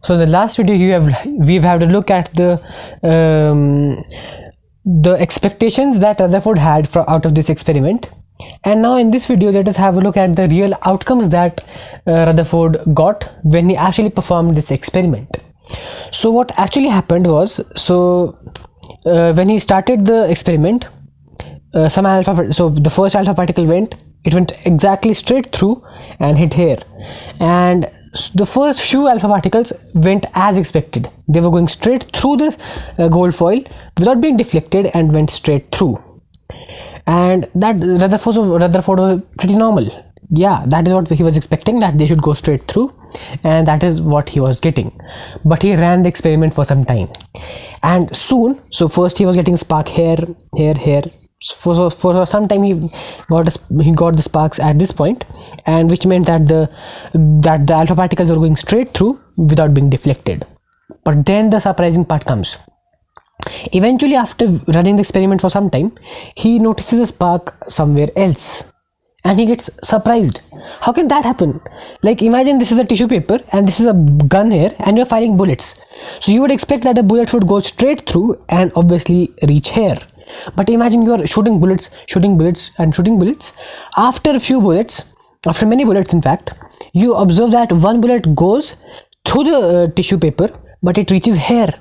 So the last video we've had a look at the expectations that Rutherford had out of this experiment, and now in this video let us have a look at the real outcomes that Rutherford got when he actually performed this experiment. So what actually happened was, when he started the experiment, so the first alpha particle went exactly straight through and hit here, and the first few alpha particles went as expected. They were going straight through the gold foil without being deflected and went straight through, and that Rutherford was pretty normal. Yeah, that is what he was expecting, that they should go straight through, and that is what he was getting. But he ran the experiment for some time, and soon, so first he was getting spark here. For some time he got the sparks at this point, and which meant that the alpha particles were going straight through without being deflected. But then the surprising part comes. Eventually, after running the experiment for some time, he notices a spark somewhere else, and he gets surprised. How can that happen? Like, imagine this is a tissue paper and this is a gun here, and you're firing bullets. So you would expect that a bullet would go straight through and obviously reach here. But imagine you are shooting bullets. After many bullets in fact, you observe that one bullet goes through the tissue paper, but it reaches here.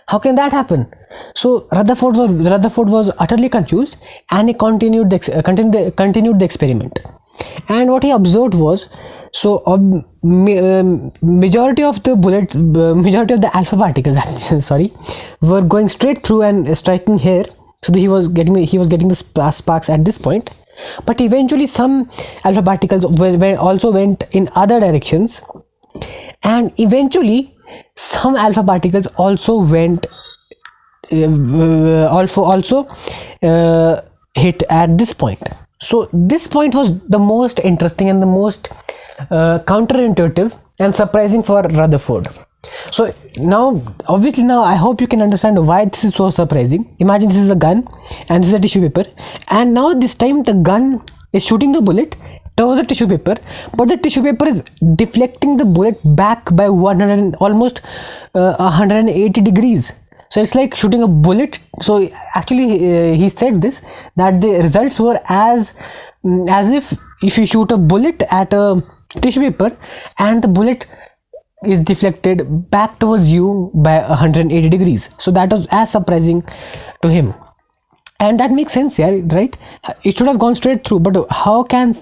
How can that happen? So Rutherford was utterly confused, and he continued the experiment. And what he observed was, majority of the alpha particles were going straight through and striking here. So he was getting the sparks at this point. But eventually some alpha particles also went in other directions, and eventually some alpha particles also went hit at this point. So this point was the most interesting and the most counterintuitive and surprising for Rutherford. So now I hope you can understand why this is so surprising. Imagine this is a gun and this is a tissue paper, and now this time the gun is shooting the bullet towards the tissue paper, but the tissue paper is deflecting the bullet back by almost 180 degrees. So it's like shooting a bullet. So actually he said that the results were as if you shoot a bullet at a tissue paper and the bullet is deflected back towards you by 180 degrees. So that was as surprising to him, and that makes sense, yeah, right? It should have gone straight through, but how can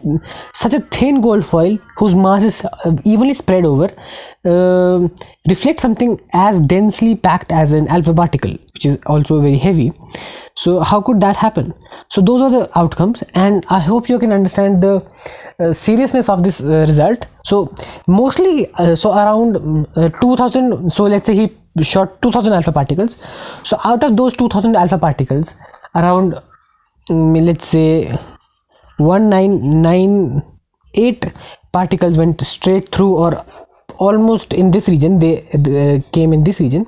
such a thin gold foil, whose mass is evenly spread over, reflect something as densely packed as an alpha particle, which is also very heavy? So how could that happen? So those are the outcomes, and I hope you can understand the seriousness of this result. So mostly around 2000, so let's say he shot 2000 alpha particles. So out of those 2000 alpha particles, around let's say 1998 particles went straight through, or almost in this region. They came in this region.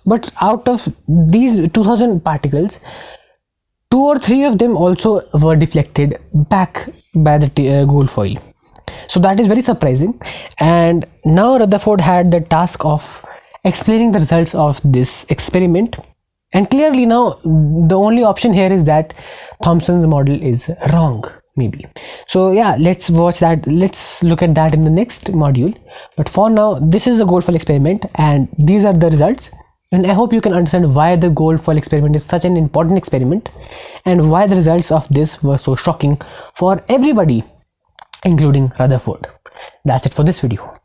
But out of these 2000 particles, 2 or 3 of them also were deflected back by the gold foil. So that is very surprising, and now Rutherford had the task of explaining the results of this experiment. And clearly now the only option here is that Thomson's model is wrong, maybe. So yeah, let's watch that. Let's look at that in the next module. But for now, this is the gold foil experiment, and these are the results. And I hope you can understand why the gold foil experiment is such an important experiment, and why the results of this were so shocking for everybody, including Rutherford. That's it for this video.